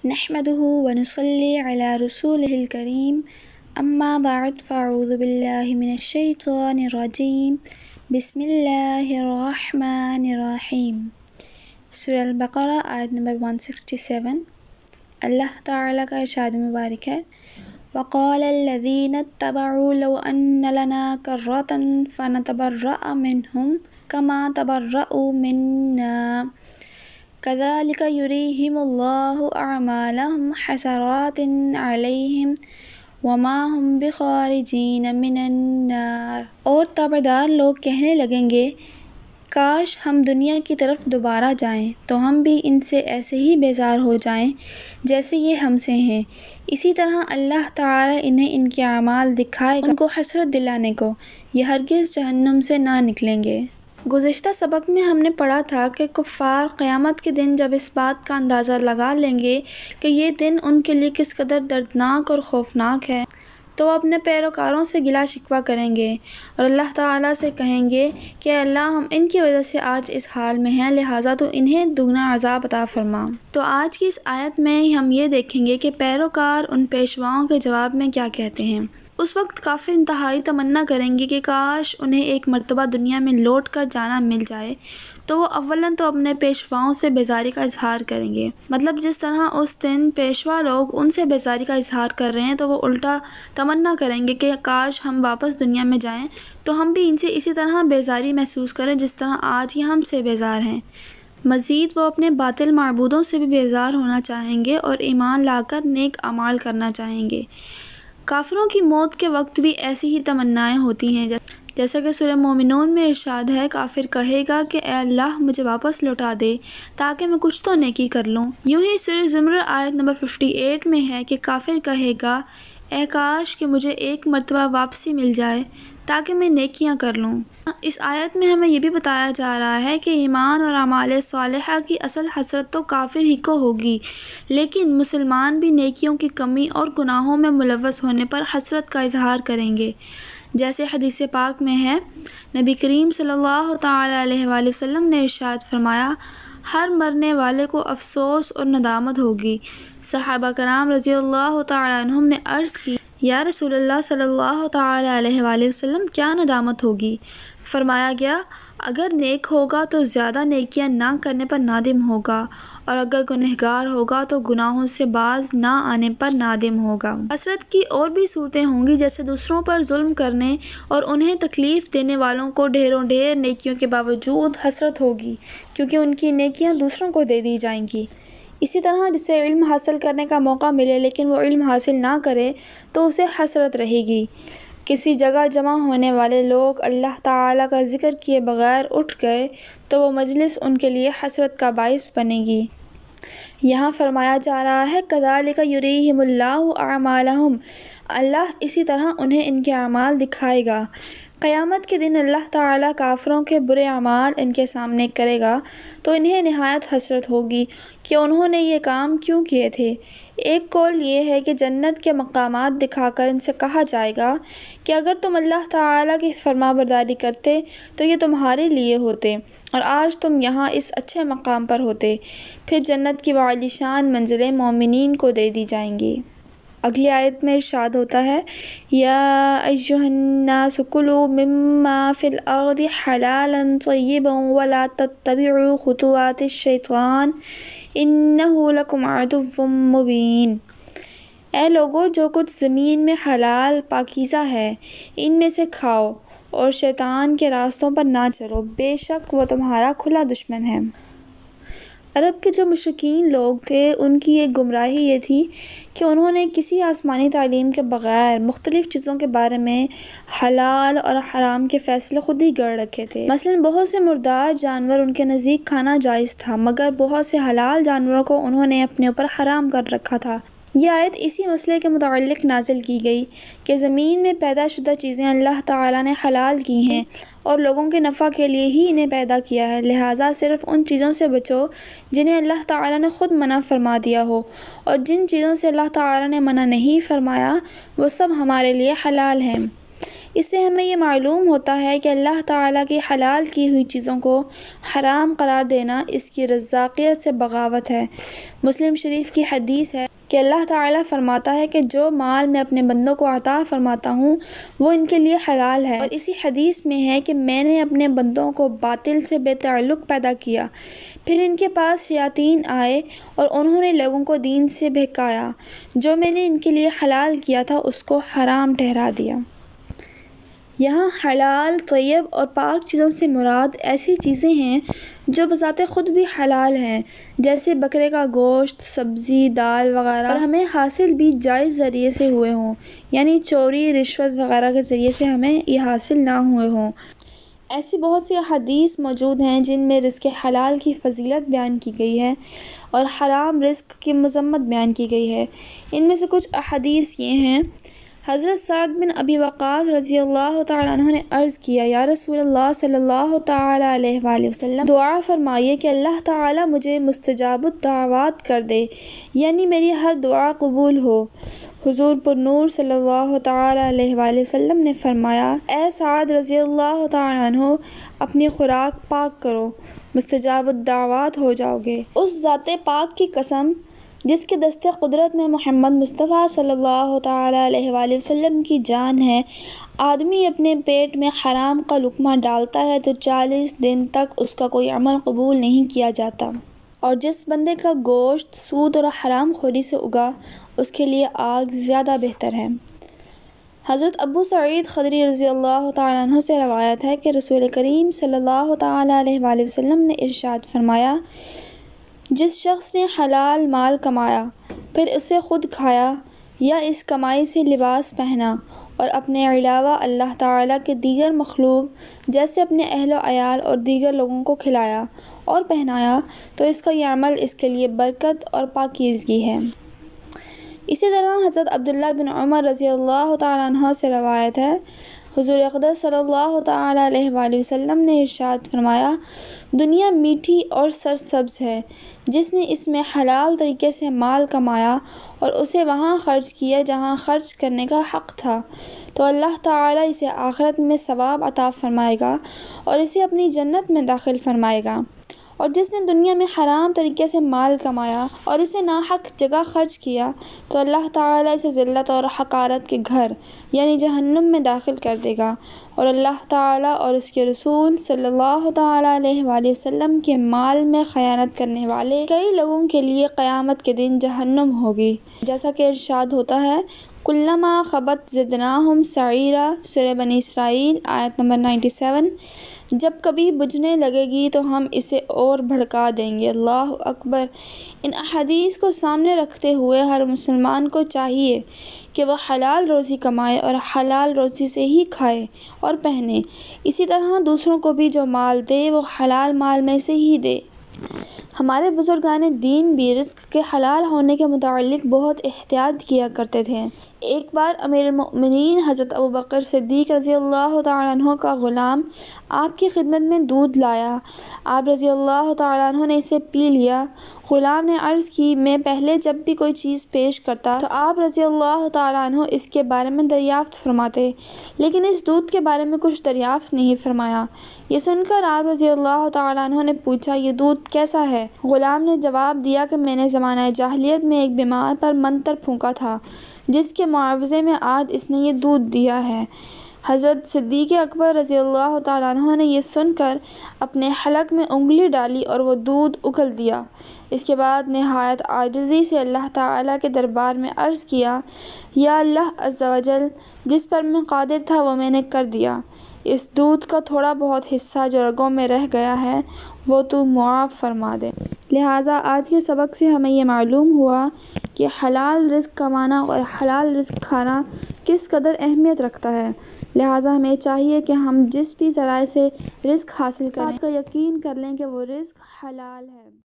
نحمده ونصلي على رسوله الكريم اما بعد فاعوذ باللہ من الشیطان الرجیم بسم اللہ الرحمن الرحیم۔ سورہ البقرہ آیت نمبر 167۔ اللہ تعالیٰ کا ارشاد مبارک ہے، وقال الذین اتبعوا لو ان لنا کرۃ فنتبرأ منہم کما تبرؤوا منا کذالک یریہم اللہ اعمالہم حسرات علیہم وما ہم بخارجین من النار۔ اور تابعدار لوگ کہنے لگیں گے، کاش ہم دنیا کی طرف دوبارہ جائیں تو ہم بھی ان سے ایسے ہی بیزار ہو جائیں جیسے یہ ہم سے ہیں۔ اسی طرح اللہ تعالیٰ انہیں ان کے اعمال دکھائے گا ان کو حسرت دلانے کو، یہ ہرگز جہنم سے نہ نکلیں گے۔ گزشتہ سبق میں ہم نے پڑھا تھا کہ کفار قیامت کے دن جب اس بات کا اندازہ لگا لیں گے کہ یہ دن ان کے لیے کس قدر دردناک اور خوفناک ہے تو وہ اپنے پیروکاروں سے گلہ شکوہ کریں گے اور اللہ تعالیٰ سے کہیں گے کہ اللہ ہم ان کی وجہ سے آج اس حال میں ہیں، لہٰذا تو انہیں دگنا عذاب عطا فرما۔ تو آج کی اس آیت میں ہم یہ دیکھیں گے کہ پیروکار ان پیشواؤں کے جواب میں کیا کہتے ہیں۔ اس وقت کافر انتہائی تمنا کریں گے کہ کاش انہیں ایک مرتبہ دنیا میں لوٹ کر جانا مل جائے تو وہ اولاً تو اپنے پیشواؤں سے بیزاری کا اظہار کریں گے، مطلب جس طرح اس دن پیشوا لوگ ان سے بیزاری کا اظہار کر رہے ہیں تو وہ الٹا تمنا کریں گے کہ کاش ہم واپس دنیا میں جائیں تو ہم بھی ان سے اسی طرح بیزاری محسوس کریں جس طرح آج یہ ہم سے بیزار ہیں۔ مزید وہ اپنے باطل معبودوں سے بھی بیزار ہونا چاہیں گے اور ایمان لا کر نیک اعمال کرنا چاہیں گے۔ کافروں کی موت کے وقت بھی ایسی ہی تمنائیں ہوتی ہیں، جیسا کہ سورہ مومنون میں ارشاد ہے، کافر کہے گا کہ اے اللہ مجھے واپس لوٹا دے تاکہ میں کچھ تو نیکی کر لوں۔ یوں ہی سورہ زمر آیت نمبر 58 میں ہے کہ کافر کہے گا، اے کاش کہ مجھے ایک مرتبہ واپسی مل جائے تاکہ میں نیکیاں کر لوں۔ اس آیت میں ہمیں یہ بھی بتایا جا رہا ہے کہ ایمان اور اعمال صالحہ کی اصل حسرت تو کافر ہی کو ہوگی، لیکن مسلمان بھی نیکیوں کی کمی اور گناہوں میں ملوث ہونے پر حسرت کا اظہار کریں گے، جیسے حدیث پاک میں ہے، نبی کریم صلی اللہ تعالیٰ علیہ وآلہ وسلم نے ارشاد فرمایا، ہر مرنے والے کو افسوس اور ندامت ہوگی۔ صحابہ کرام رضی اللہ تعالیٰ عنہم نے عرض کی، یا رسول اللہ صلی اللہ تعالیٰ علیہ وآلہ وسلم کیا ندامت ہوگی؟ فرمایا گیا، اگر نیک ہوگا تو زیادہ نیکیاں نہ کرنے پر نادم ہوگا، اور اگر گنہگار ہوگا تو گناہوں سے باز نہ آنے پر نادم ہوگا۔ حسرت کی اور بھی صورتیں ہوں گی، جیسے دوسروں پر ظلم کرنے اور انہیں تکلیف دینے والوں کو ڈھیروں ڈھیر نیکیوں کے باوجود حسرت ہوگی کیونکہ ان کی نیکیاں دوسروں کو دے دی جائیں گی۔ اسی طرح جسے علم حاصل کرنے کا موقع ملے لیکن وہ علم حاصل نہ کرے تو اسے حسرت رہے گی۔ کسی جگہ جمع ہونے والے لوگ اللہ تعالیٰ کا ذکر کیے بغیر اٹھ گئے تو وہ مجلس ان کے لیے حسرت کا باعث بنے گی۔ یہاں فرمایا جا رہا ہے، کذالک یریہم اللہ اعمالہم، اللہ اسی طرح انہیں ان کے اعمال دکھائے گا۔ قیامت کے دن اللہ تعالیٰ کافروں کے برے اعمال ان کے سامنے کرے گا تو انہیں نہایت حسرت ہوگی کہ انہوں نے یہ کام کیوں کیے تھے۔ ایک قول یہ ہے کہ جنت کے مقامات دکھا کر ان سے کہا جائے گا کہ اگر تم اللہ تعالیٰ کی فرما برداری کرتے تو یہ تمہارے لیے ہوتے اور آج تم یہاں اس اچھے مقام پر ہوتے۔ پھر جنت کی عالی شان منزلیں مومنین کو دے دی جائیں گی۔ اگلی آیت میں ارشاد ہوتا ہے، یا ایھا الناس کلوا مما فی الارض حلالا طیبا ولا تتبعوا خطوات الشیطان انہ لکم عدو مبین۔ اے لوگو، جو کچھ زمین میں حلال پاکیزہ ہے ان میں سے کھاؤ اور شیطان کے راستوں پر نہ چلو، بے شک وہ تمہارا کھلا دشمن ہے۔ عرب کے جو مشرکین لوگ تھے ان کی ایک گمراہی یہ تھی کہ انہوں نے کسی آسمانی تعلیم کے بغیر مختلف چیزوں کے بارے میں حلال اور حرام کے فیصلے خود ہی گڑھ رکھے تھے۔ مثلاً بہت سے مردار جانور ان کے نزدیک کھانا جائز تھا، مگر بہت سے حلال جانوروں کو انہوں نے اپنے اوپر حرام کر رکھا تھا۔ یہ آیت اسی مسئلے کے متعلق نازل کی گئی کہ زمین میں پیدا شدہ چیزیں اللہ تعالیٰ نے حلال کی ہیں اور لوگوں کے نفع کے لیے ہی انہیں پیدا کیا ہے، لہٰذا صرف ان چیزوں سے بچو جنہیں اللہ تعالیٰ نے خود منع فرما دیا ہو، اور جن چیزوں سے اللہ تعالیٰ نے منع نہیں فرمایا وہ سب ہمارے لیے حلال ہیں۔ اس سے ہمیں یہ معلوم ہوتا ہے کہ اللہ تعالیٰ کی حلال کی ہوئی چیزوں کو حرام قرار دینا اس کی رزاقیت سے بغاوت ہے۔ مسلم شریف کی حدیث ہے کہ اللہ تعالیٰ فرماتا ہے کہ جو مال میں اپنے بندوں کو عطا فرماتا ہوں وہ ان کے لیے حلال ہے، اور اسی حدیث میں ہے کہ میں نے اپنے بندوں کو باطل سے بے تعلق پیدا کیا، پھر ان کے پاس شیاطین آئے اور انہوں نے لوگوں کو دین سے بہکایا، جو میں نے ان کے لیے حلال کیا تھا اس کو حرام ٹھہرا دیا۔ یہاں حلال، طیب اور پاک چیزوں سے مراد ایسی چیزیں ہیں جو بذات خود بھی حلال ہیں، جیسے بکرے کا گوشت، سبزی، دال وغیرہ، اور ہمیں حاصل بھی جائز ذریعے سے ہوئے ہوں، یعنی چوری، رشوت وغیرہ کے ذریعے سے ہمیں یہ حاصل نہ ہوئے ہوں۔ ایسی بہت سی احادیث موجود ہیں جن میں رزق حلال کی فضیلت بیان کی گئی ہے اور حرام رزق کی مذمت بیان کی گئی ہے۔ ان میں سے کچھ احادیث یہ ہیں: حضرت سعد بن ابی وقاص رضی اللہ تعالیٰ عنہ نے عرض کیا، یا رسول اللہ صلی اللہ تعالیٰ علیہ وآلہ وسلم، دعا فرمائیے کہ اللہ تعالیٰ مجھے مستجاب الدعوات کر دے، یعنی میری ہر دعا قبول ہو۔ حضور پر نور صلی اللہ تعالیٰ علیہ وآلہ وسلم نے فرمایا، اے سعد رضی اللہ تعالیٰ عنہ، اپنی خوراک پاک کرو، مستجاب الدعوات ہو جاؤ گے۔ اس ذات پاک کی قسم جس کے دست قدرت میں محمد مصطفیٰ صلی اللہ تعالیٰ علیہ وآلہ وسلم کی جان ہے، آدمی اپنے پیٹ میں حرام کا لقمہ ڈالتا ہے تو 40 دن تک اس کا کوئی عمل قبول نہیں کیا جاتا، اور جس بندے کا گوشت سود اور حرام خوری سے اگا اس کے لیے آگ زیادہ بہتر ہے۔ حضرت ابو سعید خدری رضی اللہ تعالیٰ عنہ سے روایت ہے کہ رسول کریم صلی اللہ تعالیٰ علیہ وآلہ وسلم نے ارشاد فرمایا، جس شخص نے حلال مال کمایا، پھر اسے خود کھایا یا اس کمائی سے لباس پہنا اور اپنے علاوہ اللہ تعالیٰ کے دیگر مخلوق جیسے اپنے اہل و عیال اور دیگر لوگوں کو کھلایا اور پہنایا، تو اس کا یہ عمل اس کے لیے برکت اور پاکیزگی ہے۔ اسی طرح حضرت عبداللہ بن عمر رضی اللہ تعالیٰ عنہ سے روایت ہے، حضور اقدس صلی اللہ تعالیٰ علیہ وآلہ وسلم نے ارشاد فرمایا، دنیا میٹھی اور سرسبز ہے، جس نے اس میں حلال طریقے سے مال کمایا اور اسے وہاں خرچ کیا جہاں خرچ کرنے کا حق تھا، تو اللہ تعالیٰ اسے آخرت میں ثواب عطا فرمائے گا اور اسے اپنی جنت میں داخل فرمائے گا، اور جس نے دنیا میں حرام طریقے سے مال کمایا اور اسے ناحق جگہ خرچ کیا تو اللہ تعالیٰ اسے ذلت اور حقارت کے گھر یعنی جہنم میں داخل کر دے گا، اور اللہ تعالیٰ اور اس کے رسول صلی اللہ تعالیٰ علیہ وآلہ وسلم کے مال میں خیانت کرنے والے کئی لوگوں کے لیے قیامت کے دن جہنم ہوگی، جیسا کہ ارشاد ہوتا ہے، کلما خبت زدناہم سعیرا، سورہ بنی اسرائیل آیت نمبر 97، جب کبھی بجھنے لگے گی تو ہم اسے اور بھڑکا دیں گے۔ اللہ اکبر۔ ان احادیث کو سامنے رکھتے ہوئے ہر مسلمان کو چاہیے کہ وہ حلال روزی کمائے اور حلال روزی سے ہی کھائے اور پہنے، اسی طرح دوسروں کو بھی جو مال دے وہ حلال مال میں سے ہی دے۔ ہمارے بزرگان دین بھی رزق کے حلال ہونے کے متعلق بہت احتیاط کیا کرتے تھے۔ ایک بار امیر المؤمنین حضرت ابوبکر صدیق رضی اللہ تعالیٰ عنہ کا غلام آپ کی خدمت میں دودھ لایا، آپ رضی اللہ تعالیٰ عنہ نے اسے پی لیا۔ غلام نے عرض کی، میں پہلے جب بھی کوئی چیز پیش کرتا تو آپ رضی اللہ تعالیٰ عنہ اس کے بارے میں دریافت فرماتے، لیکن اس دودھ کے بارے میں کچھ دریافت نہیں فرمایا۔ یہ سن کر آپ رضی اللہ تعالیٰ عنہ نے پوچھا، یہ دودھ کیسا ہے؟ غلام نے جواب دیا کہ میں نے زمانہ جاہلیت میں ایک بیمار پر منتر پھونکا تھا، جس کے معاوضے میں آج اس نے یہ دودھ دیا ہے۔ حضرت صدیق اکبر رضی اللہ تعالیٰ عنہ نے یہ سن کر اپنے حلق میں انگلی ڈالی اور وہ دودھ اگل دیا۔ اس کے بعد نہایت عاجزی سے اللہ تعالیٰ کے دربار میں عرض کیا، یا اللہ عز و جل، جس پر میں قادر تھا وہ میں نے کر دیا، اس دودھ کا تھوڑا بہت حصہ جو رگوں میں رہ گیا ہے وہ تو معاف فرما دے۔ لہٰذا آج کے سبق سے ہمیں یہ معلوم ہوا کہ حلال رزق کمانا اور حلال رزق کھانا کس قدر اہمیت رکھتا ہے۔ لہٰذا ہمیں چاہیے کہ ہم جس بھی ذرائع سے رزق حاصل کریں، اس بات کا یقین کر لیں کہ وہ رزق حلال ہے۔